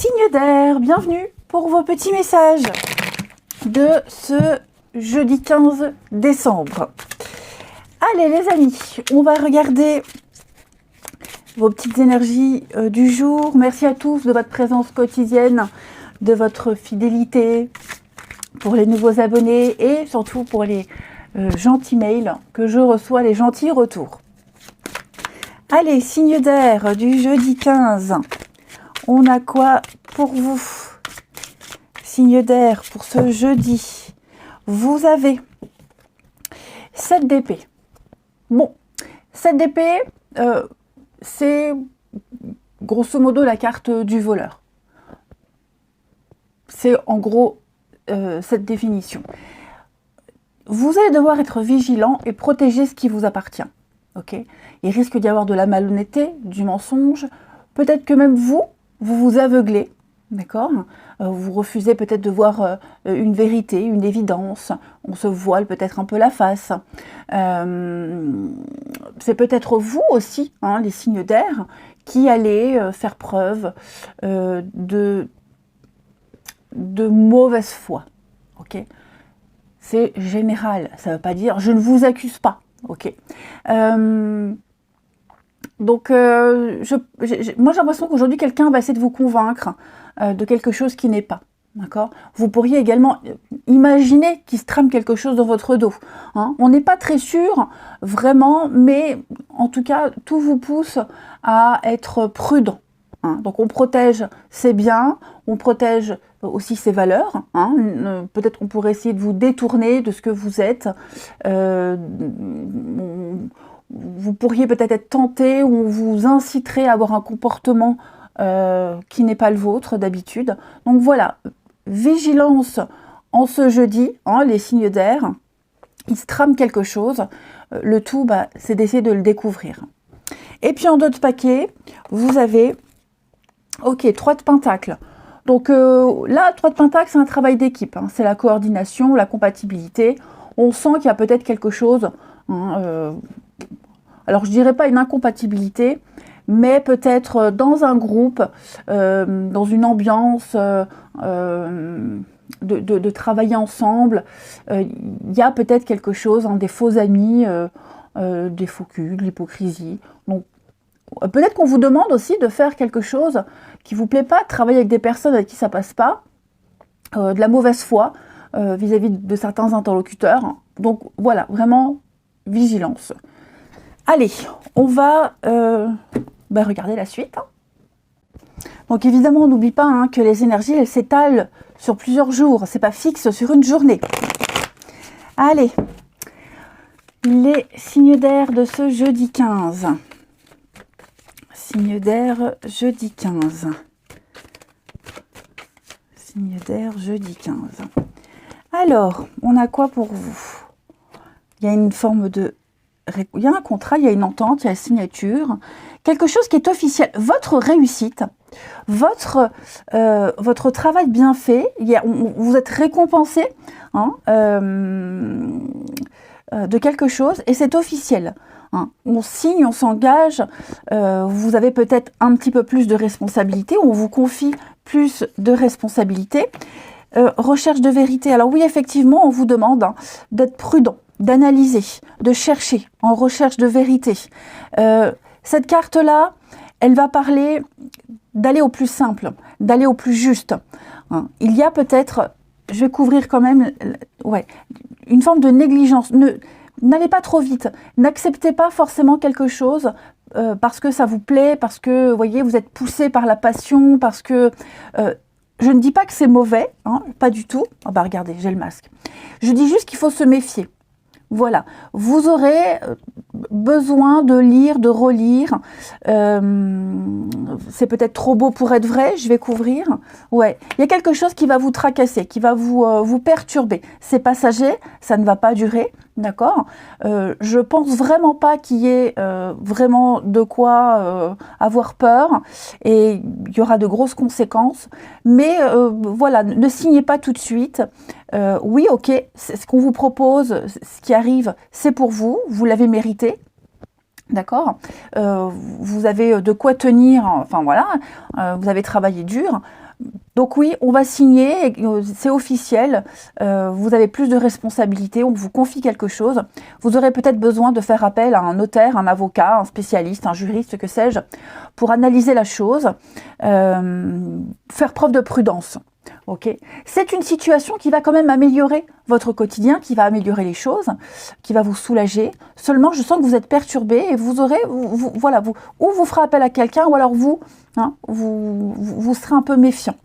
Signe d'air, bienvenue pour vos petits messages de ce jeudi 15 décembre. Allez les amis, on va regarder vos petites énergies du jour. Merci à tous de votre présence quotidienne, de votre fidélité, pour les nouveaux abonnés et surtout pour les gentils mails que je reçois, les gentils retours. Allez, signe d'air du jeudi 15. On a quoi pour vous? Signe d'air pour ce jeudi. Vous avez 7 d'épée. Bon, 7 d'épée, c'est grosso modo la carte du voleur. C'est en gros cette définition. Vous allez devoir être vigilant et protéger ce qui vous appartient. Ok? Il risque d'y avoir de la malhonnêteté, du mensonge. Peut-être que même vous vous aveuglez. D'accord? Vous refusez peut-être de voir une vérité, une évidence. On se voile peut-être un peu la face. C'est peut-être vous aussi, hein, les signes d'air, qui allez faire preuve de mauvaise foi. Ok? C'est général. Ça ne veut pas dire « je ne vous accuse pas ». Ok. Donc, moi j'ai l'impression qu'aujourd'hui, quelqu'un va essayer de vous convaincre de quelque chose qui n'est pas. D'accord? Vous pourriez également imaginer qu'il se trame quelque chose dans votre dos. Hein? On n'est pas très sûr, vraiment, mais en tout cas, tout vous pousse à être prudent. Hein? Donc, on protège ses biens, on protège aussi ses valeurs. Hein? Peut-être qu'on pourrait essayer de vous détourner de ce que vous êtes. Vous pourriez peut-être être tenté ou on vous inciterait à avoir un comportement qui n'est pas le vôtre d'habitude. Donc voilà, vigilance en ce jeudi, hein, les signes d'air, il se trame quelque chose. Le tout, c'est d'essayer de le découvrir. Et puis en d'autres paquets, vous avez, ok, 3 de pentacles. Donc là, 3 de pentacles, c'est un travail d'équipe. Hein, c'est la coordination, la compatibilité. On sent qu'il y a peut-être quelque chose... Hein, alors, je ne dirais pas une incompatibilité, mais peut-être dans un groupe, dans une ambiance de travailler ensemble, il y a peut-être quelque chose, hein, des faux amis, des faux culs, de l'hypocrisie. Donc, peut-être qu'on vous demande aussi de faire quelque chose qui ne vous plaît pas, de travailler avec des personnes avec qui ça ne passe pas, de la mauvaise foi vis-à-vis de certains interlocuteurs. Donc, voilà, vraiment, vigilance. Allez, on va regarder la suite. Donc évidemment, on n'oublie pas hein, que les énergies, elles s'étalent sur plusieurs jours. C'est pas fixe sur une journée. Allez, les signes d'air de ce jeudi 15. Signe d'air jeudi 15. Signe d'air jeudi 15. Alors, on a quoi pour vous? Il y a une forme de... Il y a un contrat, il y a une entente, il y a une signature, quelque chose qui est officiel. Votre réussite, votre travail bien fait, vous êtes récompensé hein, de quelque chose et c'est officiel. Hein. On signe, on s'engage, vous avez peut-être un petit peu plus de responsabilité, on vous confie plus de responsabilité. Recherche de vérité. Alors oui, effectivement, on vous demande hein, d'être prudent, d'analyser, de chercher en recherche de vérité. Cette carte-là, elle va parler d'aller au plus simple, d'aller au plus juste. Hein. Il y a peut-être, je vais couvrir quand même, une forme de négligence. N'allez pas trop vite, n'acceptez pas forcément quelque chose parce que ça vous plaît, parce que, vous voyez, vous êtes poussé par la passion, parce que... je ne dis pas que c'est mauvais, hein, pas du tout. Oh regardez, j'ai le masque. Je dis juste qu'il faut se méfier. Voilà, vous aurez besoin de lire, de relire. C'est peut-être trop beau pour être vrai, je vais couvrir. Ouais, il y a quelque chose qui va vous tracasser, qui va vous perturber. C'est passager, ça ne va pas durer, d'accord? Je pense vraiment pas qu'il y ait vraiment de quoi avoir peur et il y aura de grosses conséquences. Mais voilà, ne signez pas tout de suite. Oui, ok, c'est ce qu'on vous propose, ce qui arrive, c'est pour vous, vous l'avez mérité. D'accord, vous avez de quoi tenir, enfin voilà, vous avez travaillé dur, Donc oui, on va signer, c'est officiel, vous avez plus de responsabilités, on vous confie quelque chose. Vous aurez peut-être besoin de faire appel à un notaire, un avocat, un spécialiste, un juriste, que sais-je, pour analyser la chose, faire preuve de prudence. Okay. C'est une situation qui va quand même améliorer votre quotidien, qui va améliorer les choses, qui va vous soulager. Seulement, je sens que vous êtes perturbé et vous aurez, voilà, ou vous ferez appel à quelqu'un, ou alors vous serez un peu méfiant.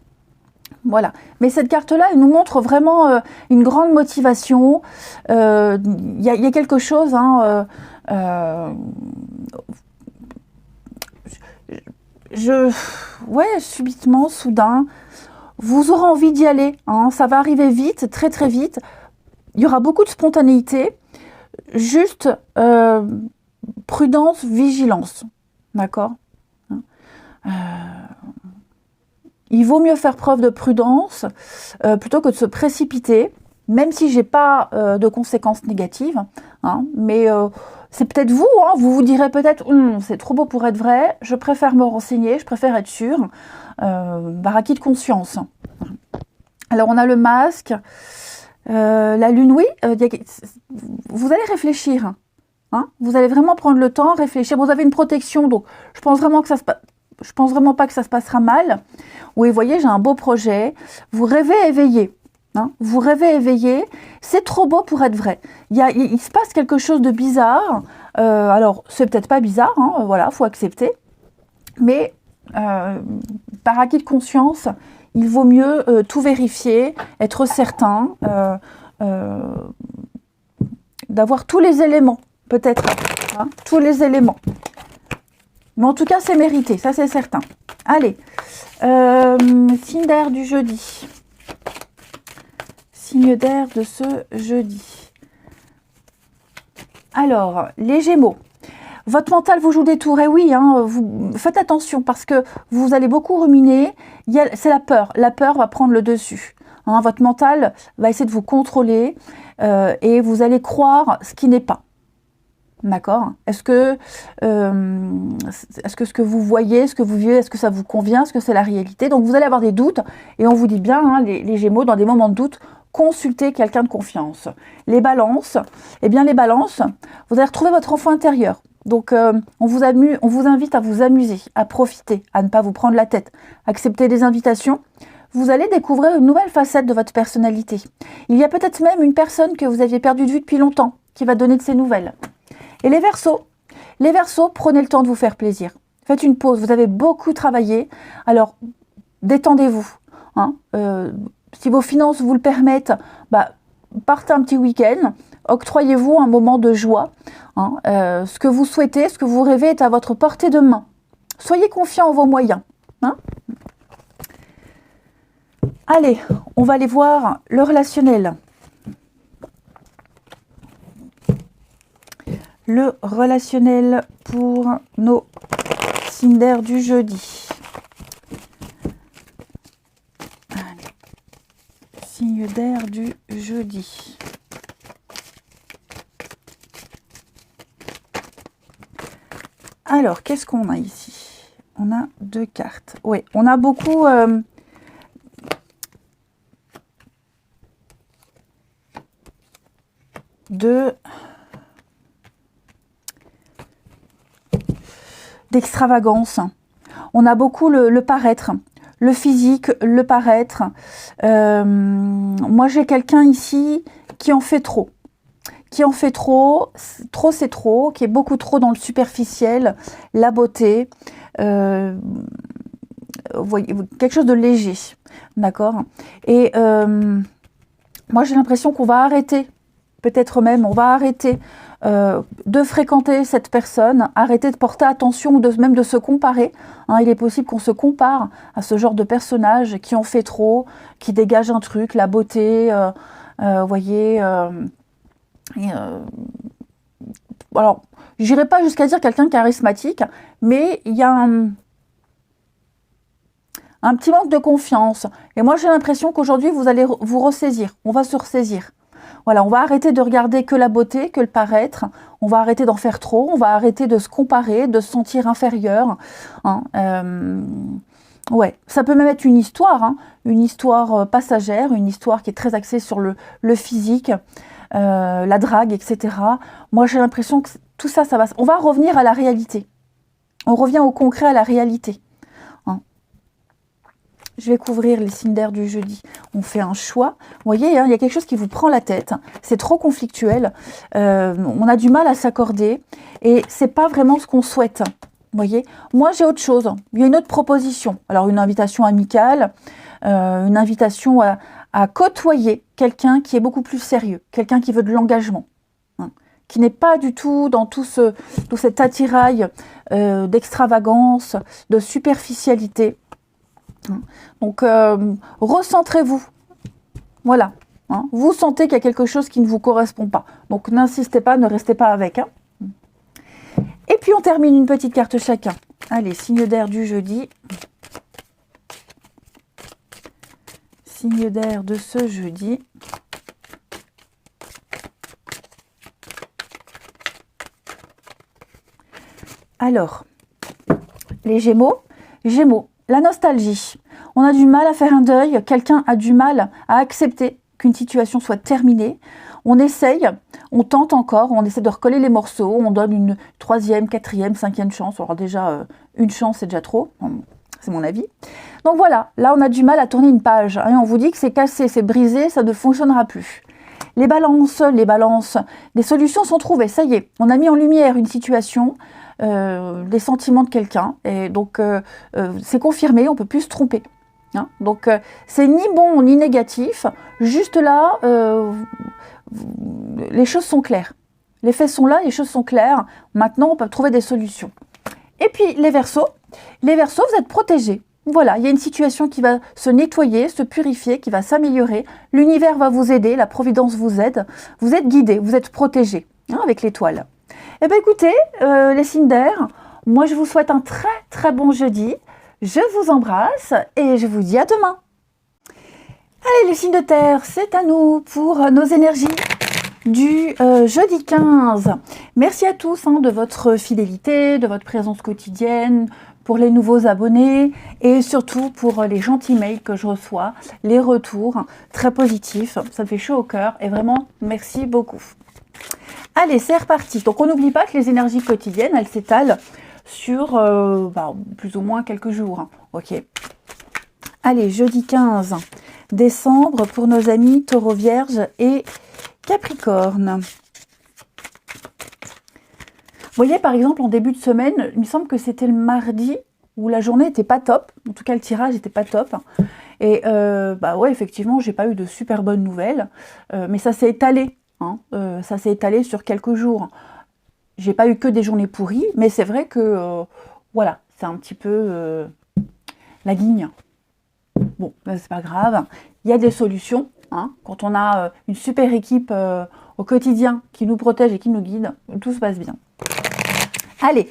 Voilà. Mais cette carte-là, elle nous montre vraiment une grande motivation. Y a quelque chose, subitement, soudain, vous aurez envie d'y aller. Ça va arriver vite, très très vite. Il y aura beaucoup de spontanéité. Juste prudence, vigilance. D'accord ? Il vaut mieux faire preuve de prudence plutôt que de se précipiter, même si j'ai pas de conséquences négatives. Mais c'est peut-être vous, vous vous direz peut-être c'est trop beau pour être vrai, je préfère me renseigner, je préfère être sûre. Par acquis de conscience. Alors on a le masque, la lune, oui, vous allez réfléchir. Vous allez vraiment prendre le temps, réfléchir. Vous avez une protection, donc je pense vraiment pas que ça se passera mal. Oui, vous voyez, j'ai un beau projet. Vous rêvez éveillé. Vous rêvez éveillé. C'est trop beau pour être vrai. Il se passe quelque chose de bizarre. Alors, c'est peut-être pas bizarre, voilà, faut accepter. Mais par acquis de conscience, il vaut mieux tout vérifier, être certain, d'avoir tous les éléments, peut-être, tous les éléments. Mais en tout cas, c'est mérité, ça c'est certain. Allez, signe d'air du jeudi. Signe d'air de ce jeudi. Alors, les Gémeaux. Votre mental vous joue des tours, et oui, vous faites attention parce que vous allez beaucoup ruminer. C'est la peur. La peur va prendre le dessus. Votre mental va essayer de vous contrôler et vous allez croire ce qui n'est pas. D'accord ? Est-ce que ce que vous voyez, ce que vous vivez, est-ce que ça vous convient ? Est-ce que c'est la réalité ? Donc vous allez avoir des doutes et on vous dit bien, les Gémeaux, dans des moments de doute, consultez quelqu'un de confiance. Les Balances, les Balances, vous allez retrouver votre enfant intérieur. Donc on vous invite à vous amuser, à profiter, à ne pas vous prendre la tête, accepter les invitations. Vous allez découvrir une nouvelle facette de votre personnalité. Il y a peut-être même une personne que vous aviez perdue de vue depuis longtemps qui va donner de ses nouvelles. Et les Verseaux, prenez le temps de vous faire plaisir. Faites une pause, vous avez beaucoup travaillé, alors détendez-vous. Si vos finances vous le permettent, partez un petit week-end, octroyez-vous un moment de joie. Ce que vous souhaitez, ce que vous rêvez est à votre portée de main. Soyez confiants en vos moyens. Allez, on va aller voir le relationnel. Le relationnel pour nos signes d'air du jeudi. Allez. Signe d'air du jeudi. Alors, qu'est-ce qu'on a ici? On a 2 cartes. Oui, on a beaucoup... d'extravagance. On a beaucoup le paraître, le physique, le paraître. Moi, j'ai quelqu'un ici qui en fait trop. Qui en fait trop c'est trop, qui est beaucoup trop dans le superficiel, la beauté, voyez, quelque chose de léger, d'accord. Et moi, j'ai l'impression qu'on va arrêter, peut-être même, on va arrêter de fréquenter cette personne, arrêter de porter attention ou même de se comparer. Il est possible qu'on se compare à ce genre de personnage qui en fait trop, qui dégage un truc, la beauté, voyez. Alors, j'irai pas jusqu'à dire quelqu'un de charismatique, mais il y a un petit manque de confiance. Et moi, j'ai l'impression qu'aujourd'hui, vous allez vous ressaisir. On va se ressaisir. Voilà, on va arrêter de regarder que la beauté, que le paraître. On va arrêter d'en faire trop. On va arrêter de se comparer, de se sentir inférieur. Ouais, ça peut même être une histoire passagère, une histoire qui est très axée sur le physique, la drague, etc. Moi, j'ai l'impression que tout ça, on va revenir à la réalité. On revient au concret, à la réalité. Hein. Je vais couvrir les signes d'air du jeudi. On fait un choix. Vous voyez, il y a quelque chose qui vous prend la tête. C'est trop conflictuel. On a du mal à s'accorder. Et c'est pas vraiment ce qu'on souhaite. Vous voyez, moi j'ai autre chose, il y a une autre proposition. Alors une invitation amicale, une invitation à côtoyer quelqu'un qui est beaucoup plus sérieux, quelqu'un qui veut de l'engagement, hein, qui n'est pas du tout dans tout cet attirail d'extravagance, de superficialité. Hein. Donc recentrez-vous, voilà. Hein. Vous sentez qu'il y a quelque chose qui ne vous correspond pas. Donc n'insistez pas, ne restez pas avec. Hein. Et puis on termine une petite carte chacun. Allez, signe d'air du jeudi. Signe d'air de ce jeudi. Alors, les Gémeaux. Gémeaux, la nostalgie. On a du mal à faire un deuil. Quelqu'un a du mal à accepter qu'une situation soit terminée. On essaye, on tente encore, on essaie de recoller les morceaux, on donne une troisième, quatrième, cinquième chance. Alors déjà, une chance, c'est déjà trop, c'est mon avis. Donc voilà, là on a du mal à tourner une page. Hein, on vous dit que c'est cassé, c'est brisé, ça ne fonctionnera plus. Les balances, les solutions sont trouvées, ça y est. On a mis en lumière une situation, les sentiments de quelqu'un, et donc c'est confirmé, on ne peut plus se tromper. Hein, donc c'est ni bon ni négatif, juste là... les choses sont claires. Les faits sont là, les choses sont claires. Maintenant, on peut trouver des solutions. Et puis, les Verseaux. Les Verseaux, vous êtes protégés. Voilà, il y a une situation qui va se nettoyer, se purifier, qui va s'améliorer. L'univers va vous aider, la providence vous aide. Vous êtes guidés, vous êtes protégés, hein, avec l'étoile. Eh bien, écoutez, les signes d'air, moi, je vous souhaite un très, très bon jeudi. Je vous embrasse et je vous dis à demain. Allez, les signes de terre, c'est à nous pour nos énergies du jeudi 15. Merci à tous de votre fidélité, de votre présence quotidienne, pour les nouveaux abonnés et surtout pour les gentils mails que je reçois, les retours très positifs. Ça me fait chaud au cœur et vraiment, merci beaucoup. Allez, c'est reparti. Donc, on n'oublie pas que les énergies quotidiennes, elles s'étalent sur plus ou moins quelques jours. Hein. Ok. Allez, jeudi 15 décembre pour nos amis Taureau, Vierge et Capricorne. Vous voyez, par exemple, en début de semaine, il me semble que c'était le mardi où la journée n'était pas top. En tout cas, le tirage n'était pas top. Et ouais, effectivement, j'ai pas eu de super bonnes nouvelles. Mais ça s'est étalé. Hein, ça s'est étalé sur quelques jours. J'ai pas eu que des journées pourries, mais c'est vrai que, voilà, c'est un petit peu la guigne. Bon, c'est pas grave. Il y a des solutions. Hein, quand on a une super équipe au quotidien qui nous protège et qui nous guide, tout se passe bien. Allez,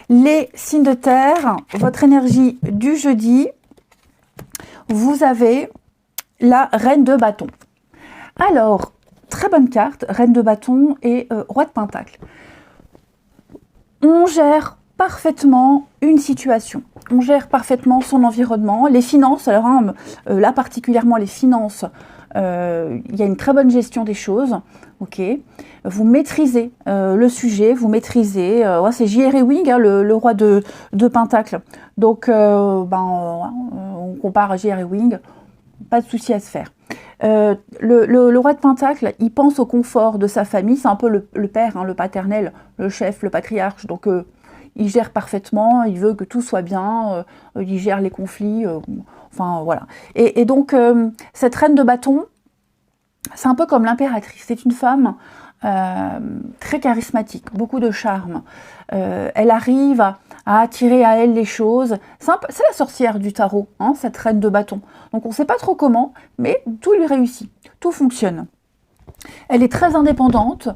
les signes de terre, votre énergie du jeudi, vous avez la reine de bâton. Alors, très bonne carte, reine de bâton et roi de pentacle. On gère parfaitement une situation. On gère parfaitement son environnement. Les finances, alors là particulièrement les finances, il y a une très bonne gestion des choses. Ok, vous maîtrisez le sujet, vous maîtrisez. C'est J.R. Ewing, le roi de pentacle. Donc, on compare à J.R. Ewing, pas de souci à se faire. Le roi de pentacle, il pense au confort de sa famille. C'est un peu le père, hein, le paternel, le chef, le patriarche. Donc, il gère parfaitement, il veut que tout soit bien, il gère les conflits, enfin voilà. Et donc, cette reine de bâton, c'est un peu comme l'impératrice. C'est une femme très charismatique, beaucoup de charme. Elle arrive à attirer à elle les choses. C'est la sorcière du tarot, hein, cette reine de bâton. Donc on ne sait pas trop comment, mais tout lui réussit, tout fonctionne. Elle est très indépendante,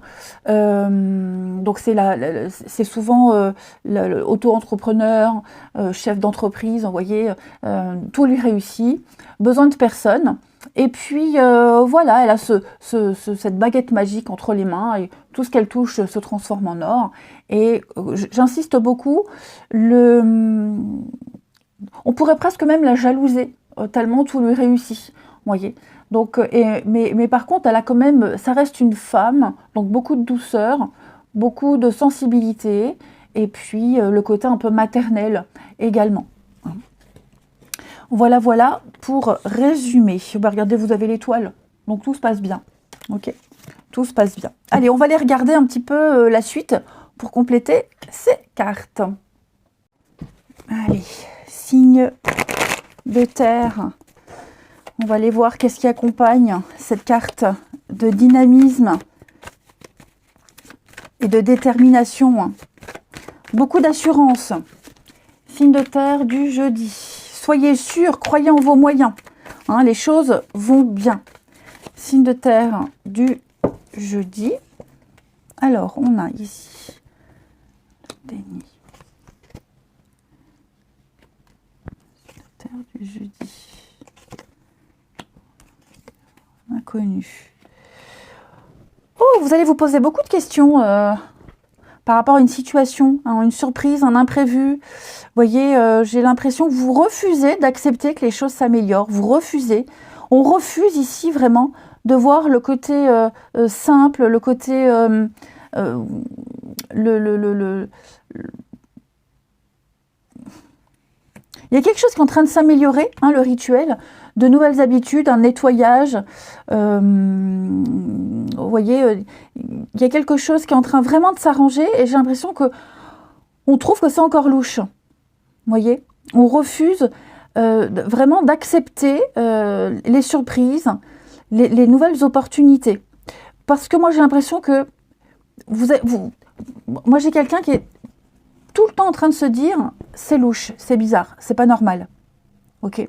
donc c'est souvent auto-entrepreneur, chef d'entreprise, vous voyez, tout lui réussit, besoin de personne. Et puis voilà, elle a cette baguette magique entre les mains et tout ce qu'elle touche se transforme en or. Et j'insiste beaucoup, On pourrait presque même la jalouser, tellement tout lui réussit, voyez. Donc, mais par contre, elle a quand même, ça reste une femme, donc beaucoup de douceur, beaucoup de sensibilité, et puis le côté un peu maternel également. Voilà, voilà, pour résumer. Bah, regardez, vous avez l'étoile, donc tout se passe bien. Ok, tout se passe bien. Allez, on va aller regarder un petit peu la suite pour compléter ces cartes. Allez, signe de terre. On va aller voir qu'est-ce qui accompagne cette carte de dynamisme et de détermination. Beaucoup d'assurance. Signe de terre du jeudi. Soyez sûr, croyez en vos moyens. Hein, les choses vont bien. Signe de terre du jeudi. Alors, on a ici le déni. Signe de terre du jeudi. Inconnu. Oh, vous allez vous poser beaucoup de questions par rapport à une situation, hein, une surprise, un imprévu. Vous voyez, j'ai l'impression que vous refusez d'accepter que les choses s'améliorent. Vous refusez. On refuse ici vraiment de voir le côté simple, le côté... Il y a quelque chose qui est en train de s'améliorer, hein, le rituel, de nouvelles habitudes, un nettoyage. Vous voyez, il y a quelque chose qui est en train vraiment de s'arranger et j'ai l'impression que on trouve que c'est encore louche. Vous voyez, on refuse vraiment d'accepter les surprises, les nouvelles opportunités. Parce que moi, j'ai l'impression que moi, j'ai quelqu'un qui est tout le temps en train de se dire c'est louche, c'est bizarre, c'est pas normal. Ok.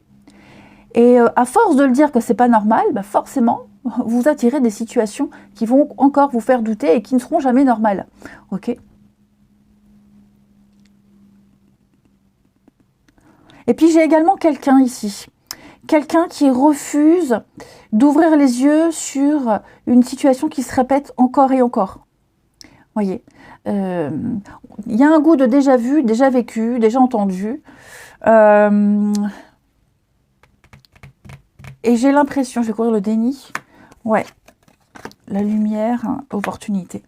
Et à force de le dire que c'est pas normal, bah forcément, vous attirez des situations qui vont encore vous faire douter et qui ne seront jamais normales. Ok. Et puis j'ai également quelqu'un ici, quelqu'un qui refuse d'ouvrir les yeux sur une situation qui se répète encore et encore. Voyez, il y a un goût de déjà vu, déjà vécu, déjà entendu. Et j'ai l'impression, je vais courir le déni. Ouais, la lumière, opportunité.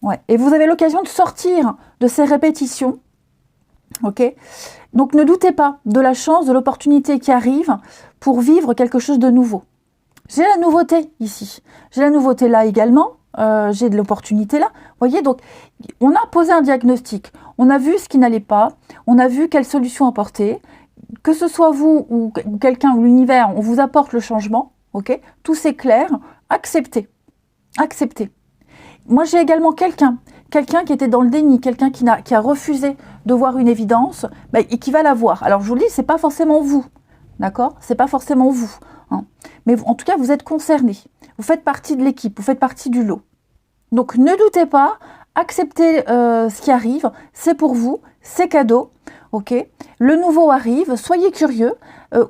Ouais, et vous avez l'occasion de sortir de ces répétitions. Ok, donc ne doutez pas de la chance, de l'opportunité qui arrive pour vivre quelque chose de nouveau. J'ai la nouveauté ici, j'ai la nouveauté là également, j'ai de l'opportunité là. Vous voyez, donc on a posé un diagnostic, on a vu ce qui n'allait pas, on a vu quelle solution apporter, que ce soit vous ou quelqu'un ou l'univers, on vous apporte le changement, ok, tout c'est clair, acceptez, acceptez. Moi j'ai également quelqu'un qui était dans le déni, quelqu'un qui a refusé de voir une évidence, bah, et qui va la voir. Alors je vous le dis, c'est pas forcément vous, d'accord, c'est pas forcément vous. Hein. Mais en tout cas, vous êtes concerné. Vous faites partie de l'équipe, vous faites partie du lot. Donc, ne doutez pas, acceptez ce qui arrive. C'est pour vous, c'est cadeau. Ok. Le nouveau arrive, soyez curieux,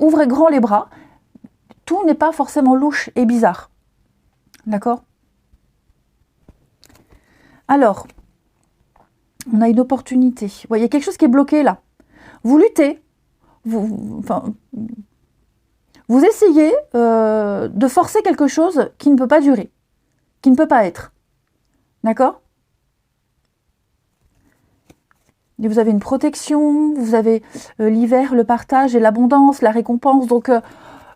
ouvrez grand les bras. Tout n'est pas forcément louche et bizarre. D'accord? Alors, on a une opportunité. Vous voyez, il y a quelque chose qui est bloqué là. Vous luttez. Vous essayez de forcer quelque chose qui ne peut pas durer, qui ne peut pas être. D'accord? Et vous avez une protection, vous avez l'hiver, le partage et l'abondance, la récompense. Donc,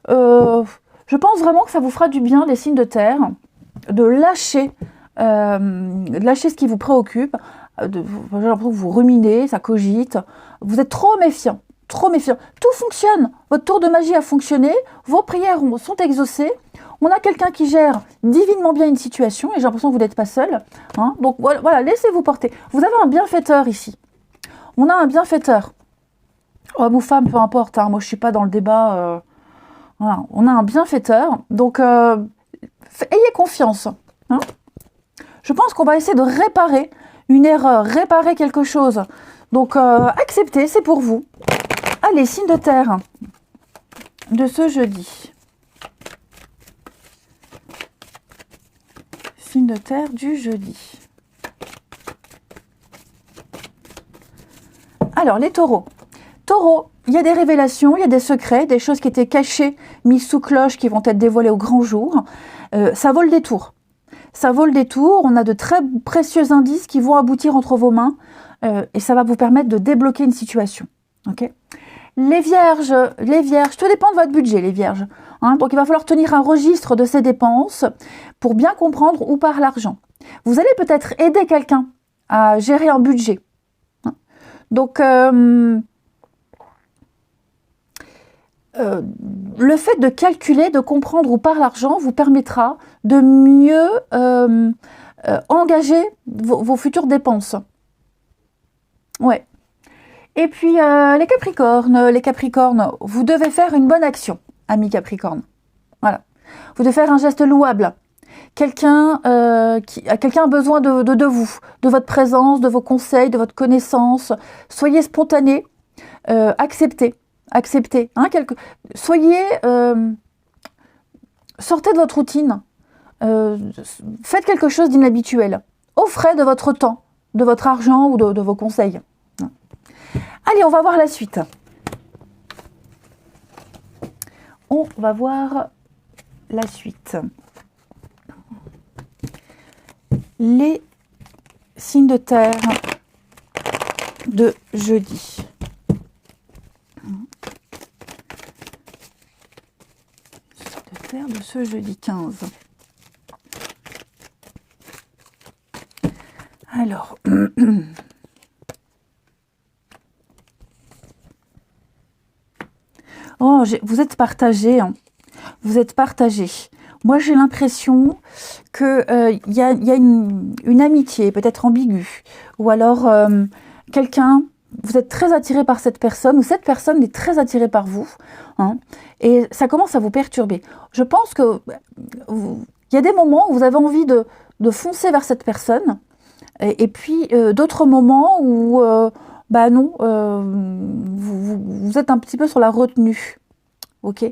je pense vraiment que ça vous fera du bien, les signes de terre, de lâcher ce qui vous préoccupe. J'ai l'impression que vous ruminez, ça cogite. Vous êtes trop méfiant. Trop méfiant. Tout fonctionne. Votre tour de magie a fonctionné. Vos prières sont exaucées. On a quelqu'un qui gère divinement bien une situation et j'ai l'impression que vous n'êtes pas seul. Hein. Donc voilà, laissez-vous porter. Vous avez un bienfaiteur ici. On a un bienfaiteur. Homme ou femme, peu importe. Hein. Moi, je ne suis pas dans le débat. Voilà. On a un bienfaiteur. Donc, ayez confiance. Hein. Je pense qu'on va essayer de réparer une erreur, réparer quelque chose. Donc, acceptez, c'est pour vous. Allez, signe de terre de ce jeudi. Signe de terre du jeudi. Alors, les taureaux. Taureaux, il y a des révélations, il y a des secrets, des choses qui étaient cachées, mises sous cloche, qui vont être dévoilées au grand jour. Ça vaut le détour. Ça vaut le détour. On a de très précieux indices qui vont aboutir entre vos mains et ça va vous permettre de débloquer une situation. Okay, les vierges, tout dépend de votre budget, les vierges. Hein, donc, il va falloir tenir un registre de ces dépenses pour bien comprendre où part l'argent. Vous allez peut-être aider quelqu'un à gérer un budget. Donc, le fait de calculer, de comprendre où part l'argent vous permettra de mieux engager vos futures dépenses. Ouais. Et puis, les Capricornes, vous devez faire une bonne action, amis Capricornes. Voilà. Vous devez faire un geste louable. Quelqu'un a besoin de vous, de votre présence, de vos conseils, de votre connaissance. Soyez spontané, acceptez. Hein, soyez, sortez de votre routine. Faites quelque chose d'inhabituel. Offrez de votre temps, de votre argent ou de vos conseils. Allez, on va voir la suite. On va voir la suite. Les signes de terre de jeudi. Signes de terre de ce jeudi 15. Alors, oh, vous êtes partagés. Hein. Vous êtes partagés. Moi, j'ai l'impression qu'il y a une amitié, peut-être ambiguë, ou alors quelqu'un, vous êtes très attiré par cette personne, ou cette personne est très attirée par vous, hein, et ça commence à vous perturber. Je pense que il y a des moments où vous avez envie de foncer vers cette personne, et puis d'autres moments où, bah non, vous êtes un petit peu sur la retenue. Ok,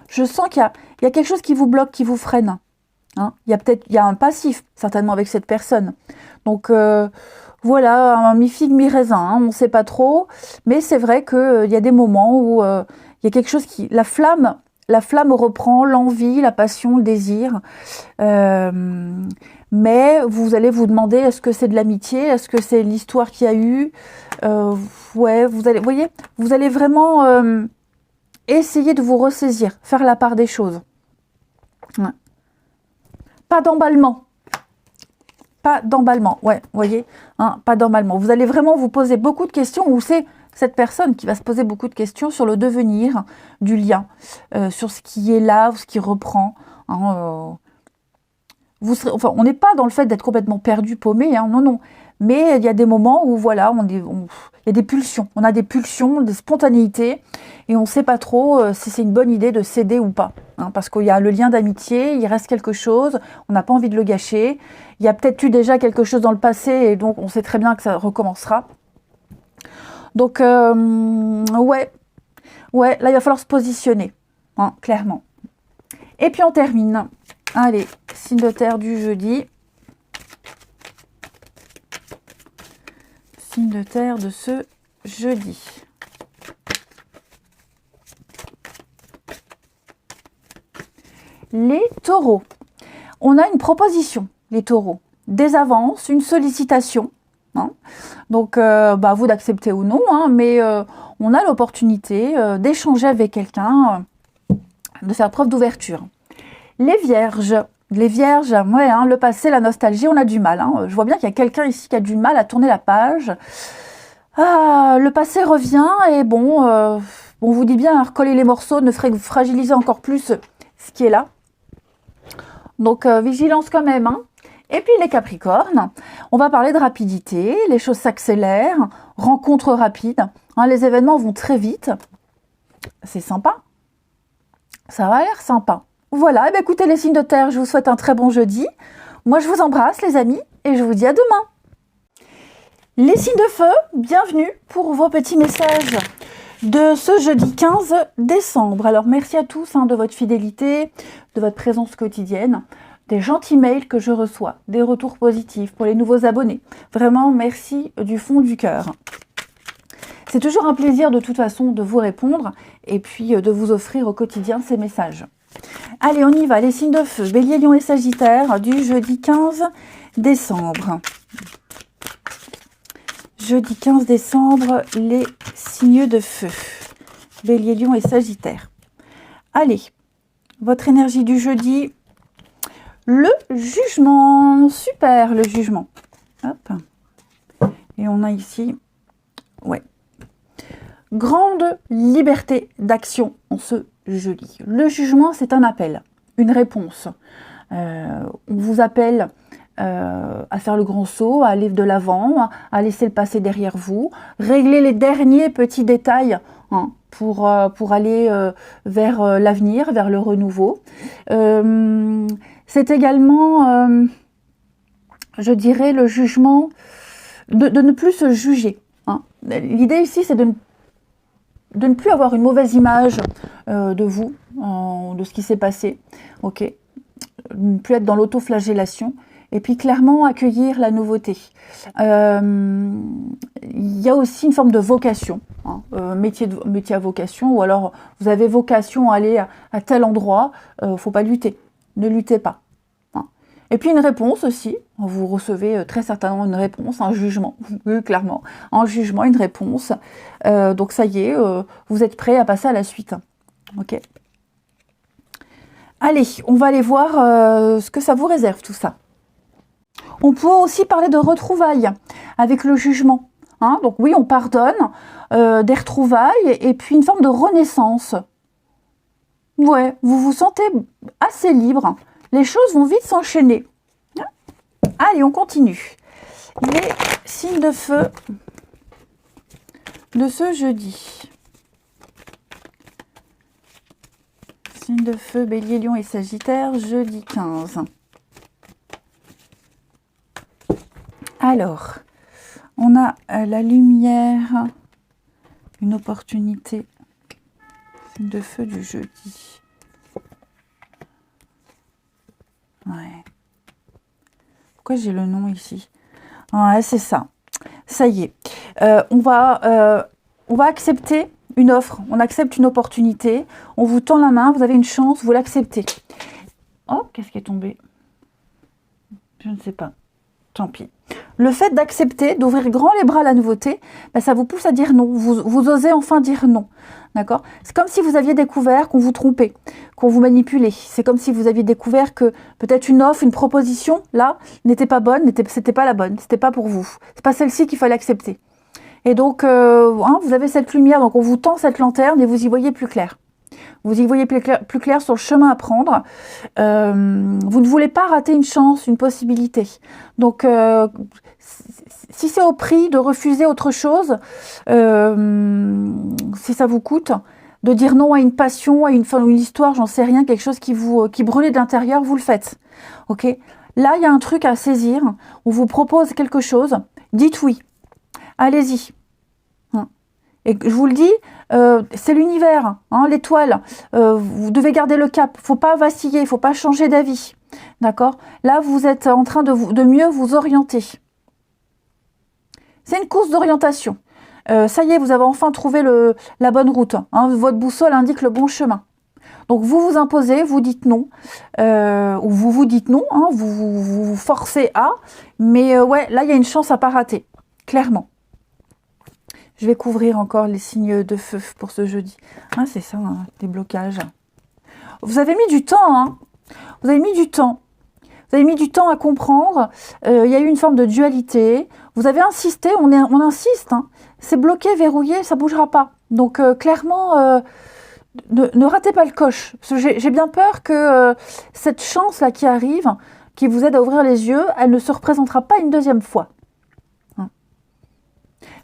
je sens qu'il y a quelque chose qui vous bloque, qui vous freine. Hein, il y a un passif certainement avec cette personne. Donc voilà, un mi-figue, mi-raisin, hein, on ne sait pas trop. Mais c'est vrai qu'il y a des moments où il y a quelque chose qui... La flamme reprend, l'envie, la passion, le désir. Mais vous allez vous demander, est-ce que c'est de l'amitié? Est-ce que c'est l'histoire qu'il y a eu? Ouais, vous allez vraiment... essayez de vous ressaisir, faire la part des choses. Ouais. Pas d'emballement. Pas d'emballement, ouais, vous voyez, hein, pas d'emballement. Vous allez vraiment vous poser beaucoup de questions, ou c'est cette personne qui va se poser beaucoup de questions sur le devenir du lien, sur ce qui est là, ce qui reprend. Hein, on n'est pas dans le fait d'être complètement perdu, paumé, hein, non, non. Mais il y a des moments où, voilà, il y a des pulsions. On a des pulsions, des spontanéités, et on ne sait pas trop si c'est une bonne idée de céder ou pas. Hein, parce qu'il y a le lien d'amitié, il reste quelque chose, on n'a pas envie de le gâcher. Il y a peut-être eu déjà quelque chose dans le passé, et donc on sait très bien que ça recommencera. Donc, ouais, là, il va falloir se positionner, hein, clairement. Et puis, on termine. Allez, signe de terre du jeudi. Signe de terre de ce jeudi. Les taureaux. On a une proposition, les taureaux. Des avances, une sollicitation. Hein. Donc, à vous d'accepter ou non, hein, mais on a l'opportunité d'échanger avec quelqu'un, de faire preuve d'ouverture. Les vierges. Les vierges, ouais, hein, le passé, la nostalgie, on a du mal. Hein. Je vois bien qu'il y a quelqu'un ici qui a du mal à tourner la page. Ah, le passé revient et bon, on vous dit bien, hein, recoller les morceaux ne ferait que fragiliser encore plus ce qui est là. Donc, vigilance quand même. Hein. Et puis les Capricornes, on va parler de rapidité, les choses s'accélèrent, rencontres rapides. Hein, les événements vont très vite. C'est sympa. Ça va l'air sympa. Voilà, et écoutez les signes de terre, je vous souhaite un très bon jeudi. Moi, je vous embrasse les amis et je vous dis à demain. Les signes de feu, bienvenue pour vos petits messages de ce jeudi 15 décembre. Alors, merci à tous hein, de votre fidélité, de votre présence quotidienne, des gentils mails que je reçois, des retours positifs pour les nouveaux abonnés. Vraiment, merci du fond du cœur. C'est toujours un plaisir de toute façon de vous répondre et puis de vous offrir au quotidien ces messages. Allez, on y va, les signes de feu, Bélier, Lion et Sagittaire, du jeudi 15 décembre. Jeudi 15 décembre, les signes de feu, Bélier, Lion et Sagittaire. Allez, votre énergie du jeudi, le jugement, super, le jugement. Hop. Et on a ici, ouais, grande liberté d'action en ce jeudi. Le jugement, c'est un appel, une réponse. On vous appelle à faire le grand saut, à aller de l'avant, à laisser le passé derrière vous, régler les derniers petits détails hein, pour aller vers l'avenir, vers le renouveau. C'est également, je dirais, le jugement de ne plus se juger. Hein. L'idée ici, c'est de ne plus avoir une mauvaise image de vous, de ce qui s'est passé, ok, de ne plus être dans l'autoflagellation, et puis clairement accueillir la nouveauté. Il y a aussi une forme de vocation, hein, métier à vocation, ou alors vous avez vocation à aller à tel endroit, faut pas lutter, ne luttez pas. Hein. Et puis une réponse aussi, vous recevez très certainement une réponse, un jugement, clairement, un jugement, une réponse. Donc ça y est, vous êtes prêt à passer à la suite. Ok. Allez, on va aller voir ce que ça vous réserve tout ça. On pourrait aussi parler de retrouvailles avec le jugement. Hein. Donc oui, on pardonne, des retrouvailles et puis une forme de renaissance. Ouais, vous vous sentez assez libre. Les choses vont vite s'enchaîner. Allez, on continue. Les signes de feu de ce jeudi. Signes de feu, Bélier, Lion et Sagittaire, jeudi 15. Alors, on a la lumière, une opportunité, signe de feu du jeudi. Ouais. Pourquoi j'ai le nom ici? Ouais, c'est ça. Ça y est. On va accepter une offre, on accepte une opportunité, on vous tend la main, vous avez une chance, vous l'acceptez. Oh, qu'est-ce qui est tombé? Je ne sais pas. Tant pis. Le fait d'accepter, d'ouvrir grand les bras à la nouveauté, ben ça vous pousse à dire non. Vous osez enfin dire non. D'accord? C'est comme si vous aviez découvert qu'on vous trompait, qu'on vous manipulait. C'est comme si vous aviez découvert que peut-être une offre, une proposition, là, n'était pas bonne, c'était pas la bonne, c'était pas pour vous. C'est pas celle-ci qu'il fallait accepter. Et donc, vous avez cette lumière, donc on vous tend cette lanterne et vous y voyez plus clair. Vous y voyez plus clair sur le chemin à prendre. Vous ne voulez pas rater une chance, une possibilité. Donc, si c'est au prix de refuser autre chose, si ça vous coûte, de dire non à une passion, à une histoire, j'en sais rien, quelque chose qui brûlait d'intérieur, vous le faites. Ok ? Là, il y a un truc à saisir. On vous propose quelque chose. Dites oui. Allez-y. Et je vous le dis, c'est l'univers, hein, l'étoile. Vous devez garder le cap. Il ne faut pas vaciller, il ne faut pas changer d'avis. D'accord? Là, vous êtes en train de mieux vous orienter. C'est une course d'orientation. Ça y est, vous avez enfin trouvé la bonne route. Hein, votre boussole indique le bon chemin. Donc, vous vous imposez, vous dites non. Ou vous vous dites non, hein, vous forcez à. Mais ouais, là, il y a une chance à ne pas rater. Clairement. Je vais couvrir encore les signes de feu pour ce jeudi. Ah, c'est ça, hein, des blocages. Vous avez mis du temps, hein. Vous avez mis du temps. Vous avez mis du temps à comprendre. Il y a eu une forme de dualité. Vous avez insisté, on insiste. Hein. C'est bloqué, verrouillé, ça ne bougera pas. Donc, clairement, ne ratez pas le coche. J'ai bien peur que cette chance-là qui arrive, qui vous aide à ouvrir les yeux, elle ne se représentera pas une deuxième fois.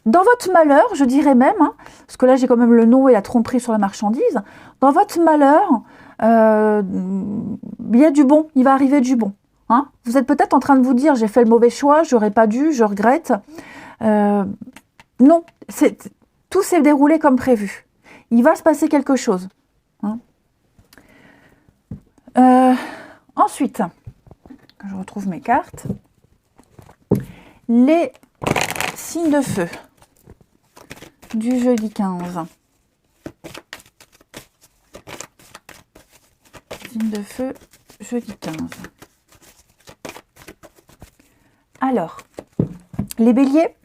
Dans votre malheur, je dirais même, hein, parce que là j'ai quand même le nom et la tromperie sur la marchandise, dans votre malheur, il y a du bon, il va arriver du bon. Hein. Vous êtes peut-être en train de vous dire, j'ai fait le mauvais choix, j'aurais pas dû, je regrette. Non, tout s'est déroulé comme prévu. Il va se passer quelque chose. Hein. Ensuite, je retrouve mes cartes. Les signes de feu. du jeudi 15. Signe de feu, jeudi 15. Alors, les béliers,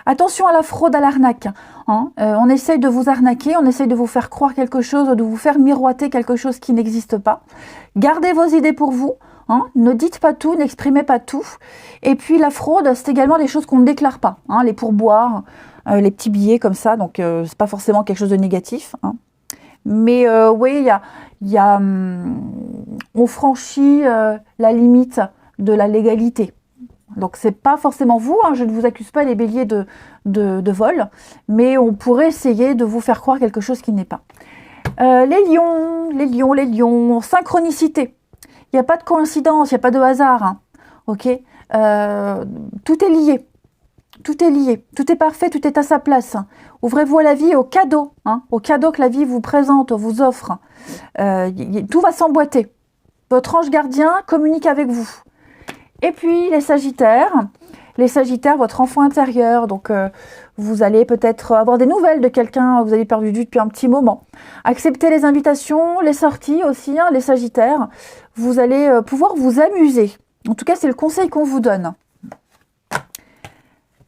attention à la fraude, à l'arnaque. Hein. On essaye de vous arnaquer, on essaye de vous faire croire quelque chose, de vous faire miroiter quelque chose qui n'existe pas. Gardez vos idées pour vous. Hein. Ne dites pas tout, n'exprimez pas tout. Et puis la fraude, c'est également des choses qu'on ne déclare pas. Hein. Les pourboires, les petits billets comme ça, donc c'est pas forcément quelque chose de négatif. Hein. Mais oui, on franchit la limite de la légalité. Donc c'est pas forcément vous, hein, je ne vous accuse pas les béliers de vol, mais on pourrait essayer de vous faire croire quelque chose qui n'est pas. Les lions, synchronicité. Il n'y a pas de coïncidence, il n'y a pas de hasard. Hein. Ok, tout est lié. Tout est lié, tout est parfait, tout est à sa place. Ouvrez-vous à la vie, aux cadeaux, hein, aux cadeaux que la vie vous présente, vous offre. Tout va s'emboîter. Votre ange gardien communique avec vous. Et puis les sagittaires, votre enfant intérieur, donc vous allez peut-être avoir des nouvelles de quelqu'un que vous avez perdu de vue depuis un petit moment. Acceptez les invitations, les sorties aussi, hein, les sagittaires, vous allez pouvoir vous amuser. En tout cas, c'est le conseil qu'on vous donne.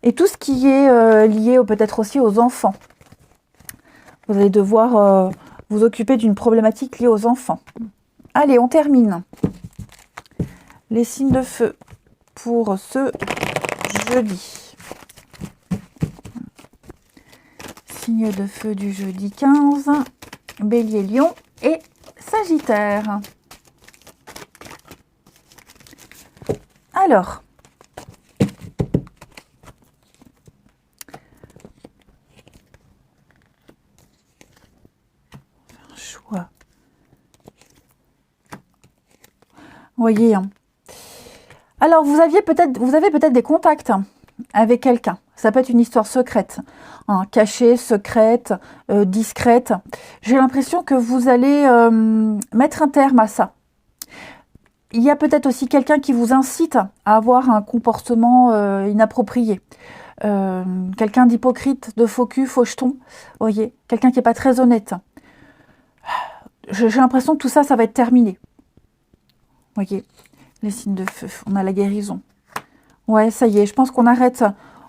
Et tout ce qui est lié peut-être aussi aux enfants. Vous allez devoir vous occuper d'une problématique liée aux enfants. Allez, on termine. Les signes de feu pour ce jeudi. Signe de feu du jeudi 15, Bélier, Lion et Sagittaire. Alors, un choix. Voyez, hein. Alors, vous avez peut-être des contacts avec quelqu'un. Ça peut être une histoire secrète, hein, cachée, secrète, discrète. J'ai l'impression que vous allez mettre un terme à ça. Il y a peut-être aussi quelqu'un qui vous incite à avoir un comportement inapproprié. Quelqu'un d'hypocrite, de faux cul, faux jeton. Voyez, quelqu'un qui n'est pas très honnête. J'ai l'impression que tout ça, ça va être terminé. Voyez. Les signes de feu, on a la guérison. Ouais, ça y est, je pense qu'on arrête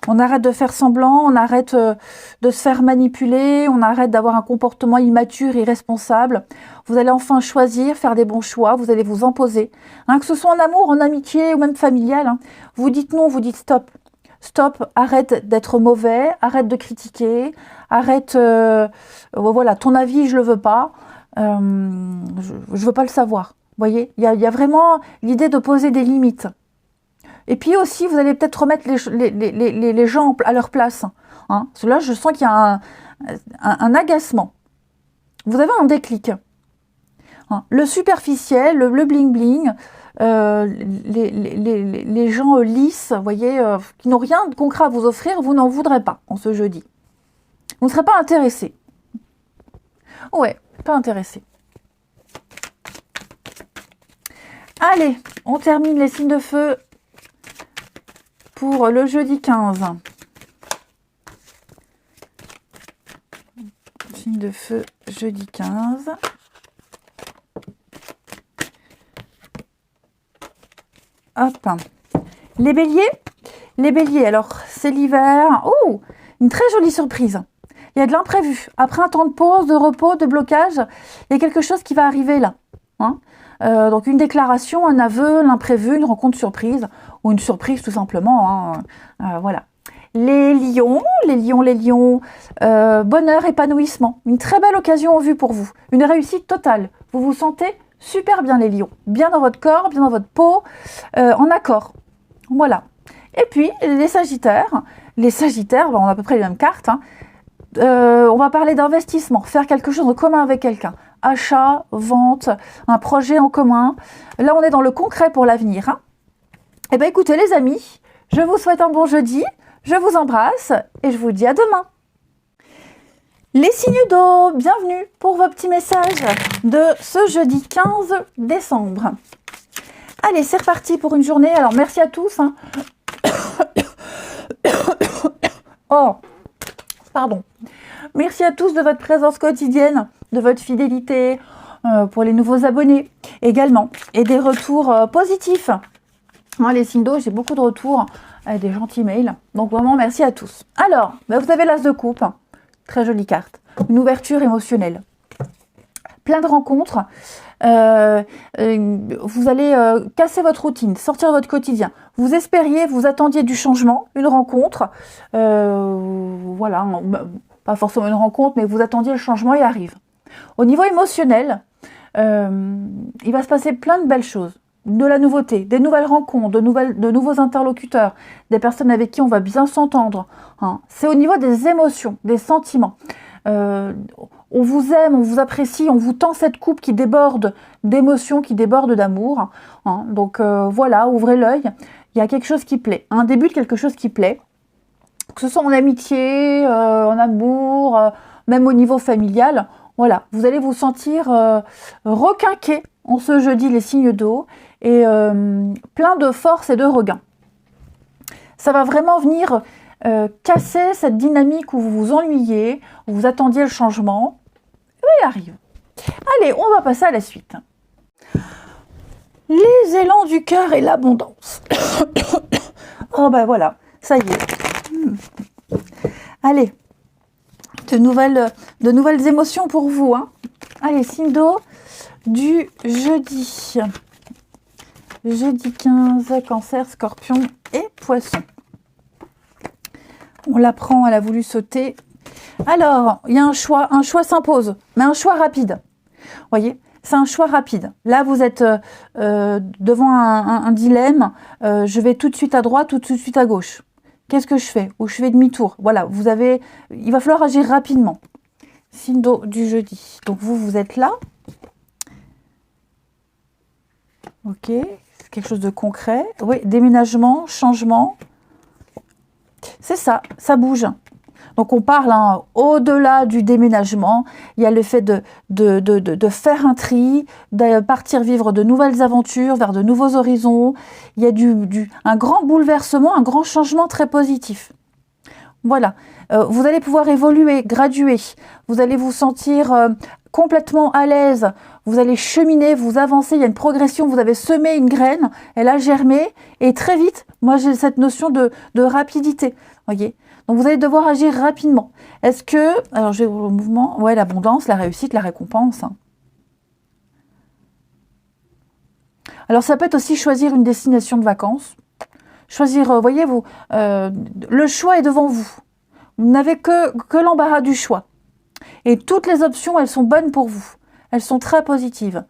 de faire semblant, on arrête de se faire manipuler, on arrête d'avoir un comportement immature, irresponsable. Vous allez enfin choisir, faire des bons choix, vous allez vous imposer. Hein, que ce soit en amour, en amitié ou même familial, hein, vous dites non, vous dites stop. Stop, arrête d'être mauvais, arrête de critiquer, arrête, voilà, ton avis, je le veux pas, je veux pas le savoir. Vous voyez, il y a vraiment l'idée de poser des limites. Et puis aussi, vous allez peut-être remettre les gens à leur place. Hein. Parce que là, je sens qu'il y a un agacement. Vous avez un déclic. Hein. Le superficiel, le bling-bling, les gens lisses, vous voyez, qui n'ont rien de concret à vous offrir, vous n'en voudrez pas en ce jeudi. Vous ne serez pas intéressé. Ouais, pas intéressé. Allez, on termine les signes de feu pour le jeudi 15. Signe de feu, jeudi 15. Hop. Les béliers, alors c'est l'hiver. Oh, une très jolie surprise. Il y a de l'imprévu. Après un temps de pause, de repos, de blocage, il y a quelque chose qui va arriver là. Hein. Donc une déclaration, un aveu, l'imprévu, une rencontre surprise, ou une surprise tout simplement. Hein. Voilà. Les lions, bonheur, épanouissement. Une très belle occasion en vue pour vous. Une réussite totale. Vous vous sentez super bien les lions. Bien dans votre corps, bien dans votre peau, en accord. Voilà. Et puis les sagittaires, on a à peu près les mêmes cartes. Hein. On va parler d'investissement, faire quelque chose en commun avec quelqu'un. Achat, vente, un projet en commun. Là, on est dans le concret pour l'avenir. Hein. Eh bien, écoutez, les amis, je vous souhaite un bon jeudi. Je vous embrasse et je vous dis à demain. Les signes d'eau, bienvenue pour vos petits messages de ce jeudi 15 décembre. Allez, c'est reparti pour une journée. Alors, merci à tous. Hein. Oh, pardon. Merci à tous de votre présence quotidienne, de votre fidélité, pour les nouveaux abonnés également, et des retours positifs. Hein, les signes d'eau, j'ai beaucoup de retours, des gentils mails, donc vraiment merci à tous. Alors, vous avez l'as de coupe, très jolie carte, une ouverture émotionnelle, plein de rencontres, vous allez casser votre routine, sortir de votre quotidien. Vous espériez, vous attendiez du changement, une rencontre, voilà, pas forcément une rencontre, mais vous attendiez le changement, il arrive. Au niveau émotionnel, il va se passer plein de belles choses, de la nouveauté, des nouvelles rencontres, de nouveaux interlocuteurs, des personnes avec qui on va bien s'entendre. Hein. C'est au niveau des émotions, des sentiments. On vous aime, on vous apprécie, on vous tend cette coupe qui déborde d'émotions, qui déborde d'amour. Hein. Donc voilà, ouvrez l'œil. Il y a quelque chose qui plaît, un début de quelque chose qui plaît, que ce soit en amitié, en amour, même au niveau familial. Voilà, vous allez vous sentir requinqué en ce jeudi, les signes d'eau, et plein de force et de regain. Ça va vraiment venir casser cette dynamique où vous vous ennuyez, où vous attendiez le changement. Et il arrive. Allez, on va passer à la suite. Les élans du cœur et l'abondance. Oh ben voilà, ça y est. Allez, de nouvelles émotions pour vous. Hein. Allez, signe d'eau du jeudi. Jeudi 15, Cancer, Scorpion et Poisson. On la prend, elle a voulu sauter. Alors, il y a un choix s'impose, mais un choix rapide. Vous voyez, c'est un choix rapide. Là, vous êtes devant un dilemme. Je vais tout de suite à droite ou tout de suite à gauche. Qu'est-ce que je fais? Ou je fais demi-tour? Voilà, il va falloir agir rapidement. Signe d'eau du jeudi. Donc, vous êtes là. Ok, c'est quelque chose de concret. Oui, déménagement, changement. C'est ça, ça bouge. Donc on parle au-delà du déménagement, il y a le fait de faire un tri, de partir vivre de nouvelles aventures, vers de nouveaux horizons. Il y a un grand bouleversement, un grand changement très positif. Voilà, vous allez pouvoir évoluer, graduer, vous allez vous sentir complètement à l'aise, vous allez cheminer, vous avancer, il y a une progression, vous avez semé une graine, elle a germé, et très vite, moi j'ai cette notion de rapidité, voyez. Donc vous allez devoir agir rapidement. Est-ce que, alors je vais voir le mouvement, ouais, l'abondance, la réussite, la récompense. Hein. Alors ça peut être aussi choisir une destination de vacances, choisir, voyez-vous, le choix est devant vous. Vous n'avez que l'embarras du choix. Et toutes les options, elles sont bonnes pour vous. Elles sont très positives.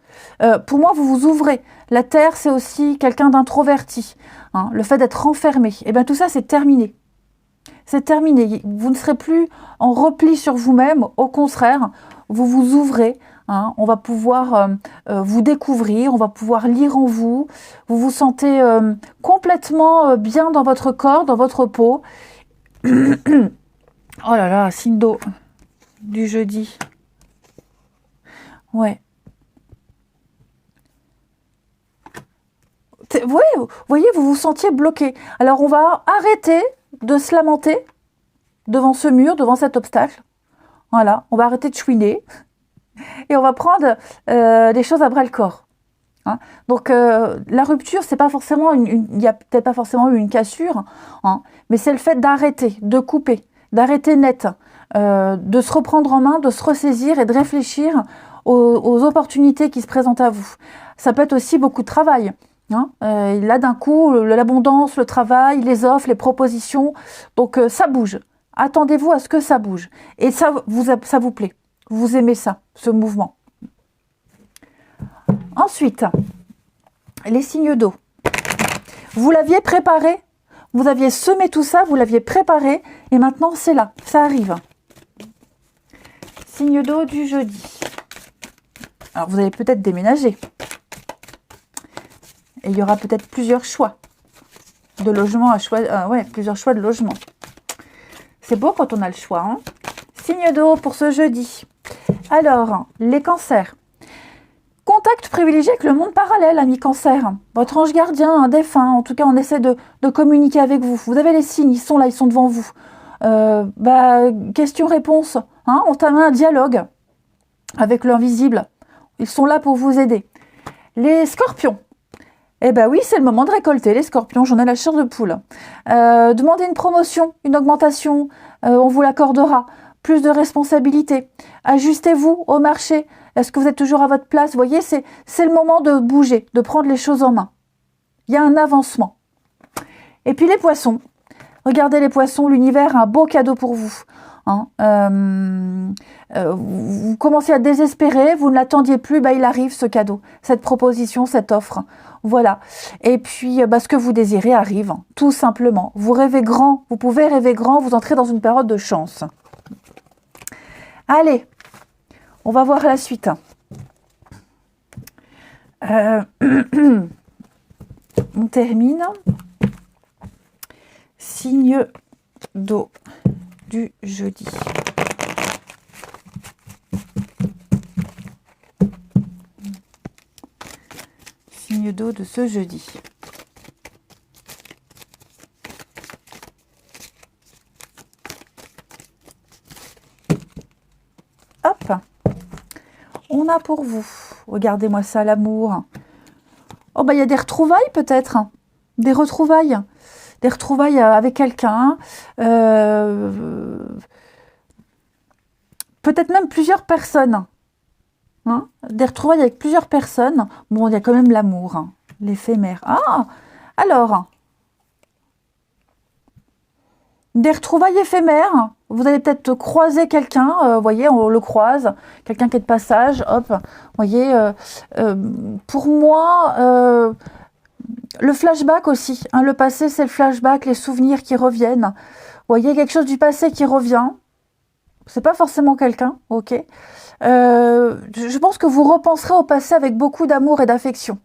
Pour moi, vous vous ouvrez. La Terre, c'est aussi quelqu'un d'introverti. Hein. Le fait d'être enfermé. Et bien tout ça, c'est terminé. C'est terminé. Vous ne serez plus en repli sur vous-même. Au contraire, vous vous ouvrez. Hein. On va pouvoir vous découvrir. On va pouvoir lire en vous. Vous vous sentez complètement bien dans votre corps, dans votre peau. Oh là là, signe d'eau du jeudi. Ouais. Vous voyez, vous vous sentiez bloqué. Alors, on va arrêter de se lamenter devant ce mur, devant cet obstacle. Voilà, on va arrêter de chouiner. Et on va prendre les choses à bras-le-corps. Hein. Donc, la rupture, c'est pas forcément il n'y a peut-être pas forcément eu une cassure, hein, mais c'est le fait d'arrêter, de couper, d'arrêter net, de se reprendre en main, de se ressaisir et de réfléchir aux opportunités qui se présentent à vous. Ça peut être aussi beaucoup de travail. Hein. Là, d'un coup, l'abondance, le travail, les offres, les propositions. Donc, ça bouge. Attendez-vous à ce que ça bouge. Et ça vous plaît. Vous aimez ça, ce mouvement. Ensuite, les signes d'eau. Vous l'aviez préparé. Vous aviez semé tout ça, vous l'aviez préparé. Et maintenant, c'est là. Ça arrive. Signe d'eau du jeudi. Alors, vous allez peut-être déménager. Et il y aura peut-être plusieurs choix de logement à choisir. Ouais, plusieurs choix de logement. C'est beau quand on a le choix. Hein. Signe d'eau pour ce jeudi. Alors, les cancers. Contact privilégié avec le monde parallèle, ami cancer. Votre ange gardien, un défunt. En tout cas, on essaie de communiquer avec vous. Vous avez les signes, ils sont là, ils sont devant vous. Question-réponse, hein, entamer un dialogue avec l'invisible. Ils sont là pour vous aider. Les scorpions. Eh ben oui, c'est le moment de récolter les scorpions, j'en ai la chair de poule. Demandez une promotion, une augmentation, on vous l'accordera. Plus de responsabilités. Ajustez-vous au marché. Est-ce que vous êtes toujours à votre place? Vous voyez, c'est le moment de bouger, de prendre les choses en main. Il y a un avancement. Et puis les poissons. Regardez les poissons, l'univers a un beau cadeau pour vous. Hein, vous commencez à désespérer, vous ne l'attendiez plus, il arrive ce cadeau, cette proposition, cette offre. Voilà. Et puis, ce que vous désirez arrive, tout simplement. Vous rêvez grand, vous pouvez rêver grand, vous entrez dans une période de chance. Allez, on va voir la suite. On termine. Signe d'eau du jeudi. Signe d'eau de ce jeudi. Hop, on a pour vous, regardez-moi ça, l'amour. Oh il y a des retrouvailles peut-être, des retrouvailles avec quelqu'un, peut-être même plusieurs personnes, hein, des retrouvailles avec plusieurs personnes. Bon, il y a quand même l'amour, hein, l'éphémère. Ah, alors, des retrouvailles éphémères. Vous allez peut-être croiser quelqu'un, vous voyez, on le croise, quelqu'un qui est de passage, hop, vous voyez, pour moi, le flashback aussi, hein, le passé c'est le flashback, les souvenirs qui reviennent, vous voyez, quelque chose du passé qui revient, c'est pas forcément quelqu'un, ok, je pense que vous repenserez au passé avec beaucoup d'amour et d'affection,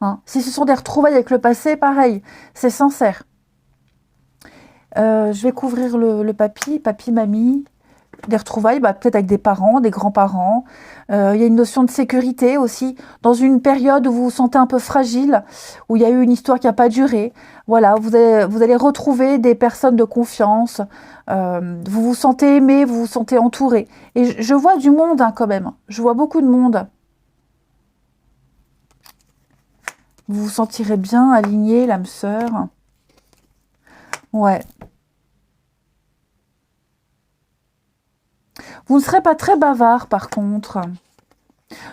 hein. Si ce sont des retrouvailles avec le passé, pareil, c'est sincère. Je vais couvrir le papy, mamie, des retrouvailles, peut-être avec des parents, des grands-parents. Il y a une notion de sécurité aussi, dans une période où vous vous sentez un peu fragile, où il y a eu une histoire qui n'a pas duré. Voilà, vous allez retrouver des personnes de confiance, vous vous sentez aimé, vous vous sentez entouré. Et je vois du monde, hein, quand même, je vois beaucoup de monde. Vous vous sentirez bien aligné, l'âme sœur. Ouais. Vous ne serez pas très bavard, par contre.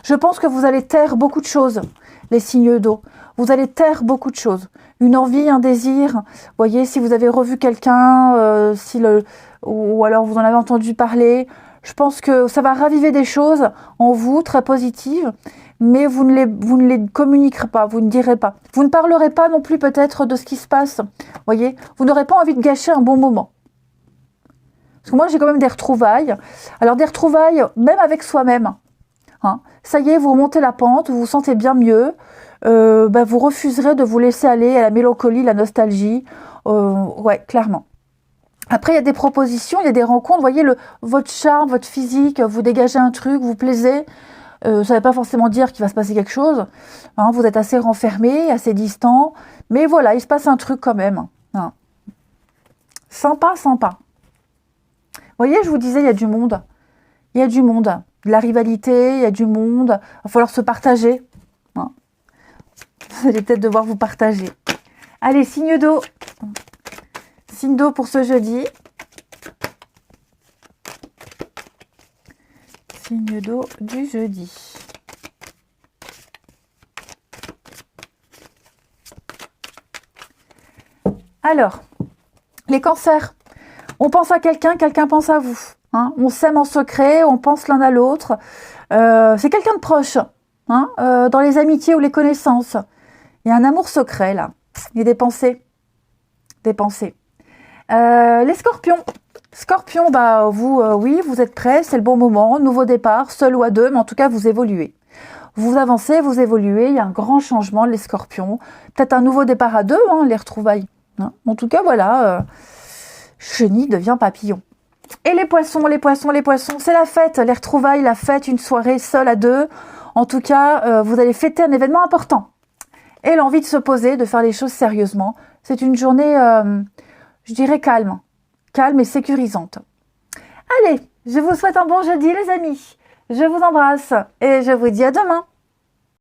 Je pense que vous allez taire beaucoup de choses, les signes d'eau. Vous allez taire beaucoup de choses. Une envie, un désir. Vous voyez, si vous avez revu quelqu'un, ou alors vous en avez entendu parler, je pense que ça va raviver des choses en vous, très positives, mais vous ne les communiquerez pas, vous ne direz pas. Vous ne parlerez pas non plus peut-être de ce qui se passe. Vous voyez, vous n'aurez pas envie de gâcher un bon moment. Parce que moi, j'ai quand même des retrouvailles. Alors, des retrouvailles, même avec soi-même. Hein. Ça y est, vous remontez la pente, vous vous sentez bien mieux. Vous refuserez de vous laisser aller à la mélancolie, la nostalgie. Ouais, clairement. Après, il y a des propositions, il y a des rencontres. Vous voyez, votre charme, votre physique, vous dégagez un truc, vous plaisez. Ça ne veut pas forcément dire qu'il va se passer quelque chose. Hein, vous êtes assez renfermé, assez distant. Mais voilà, il se passe un truc quand même. Hein. Sympa, sympa. Vous voyez, je vous disais, il y a du monde. Il y a du monde. De la rivalité, il y a du monde. Il va falloir se partager. Hein. Vous allez peut-être devoir vous partager. Allez, signe d'eau. Signe d'eau pour ce jeudi. Signe d'eau du jeudi. Alors, les cancers. On pense à quelqu'un, quelqu'un pense à vous. Hein, on s'aime en secret, on pense l'un à l'autre. C'est quelqu'un de proche. Hein, dans les amitiés ou les connaissances. Il y a un amour secret, là. Il y a des pensées. Des pensées. Les scorpions. Scorpion, vous, oui, vous êtes prêts, c'est le bon moment, nouveau départ, seul ou à deux, mais en tout cas, vous évoluez. Vous avancez, vous évoluez, il y a un grand changement, les scorpions. Peut-être un nouveau départ à deux, hein, les retrouvailles. Hein. En tout cas, voilà, chenille devient papillon. Et les poissons, c'est la fête, les retrouvailles, la fête, une soirée seule à deux. En tout cas, vous allez fêter un événement important. Et l'envie de se poser, de faire les choses sérieusement. C'est une journée, je dirais, calme. calme et sécurisante. Allez, je vous souhaite un bon jeudi les amis. Je vous embrasse et je vous dis à demain.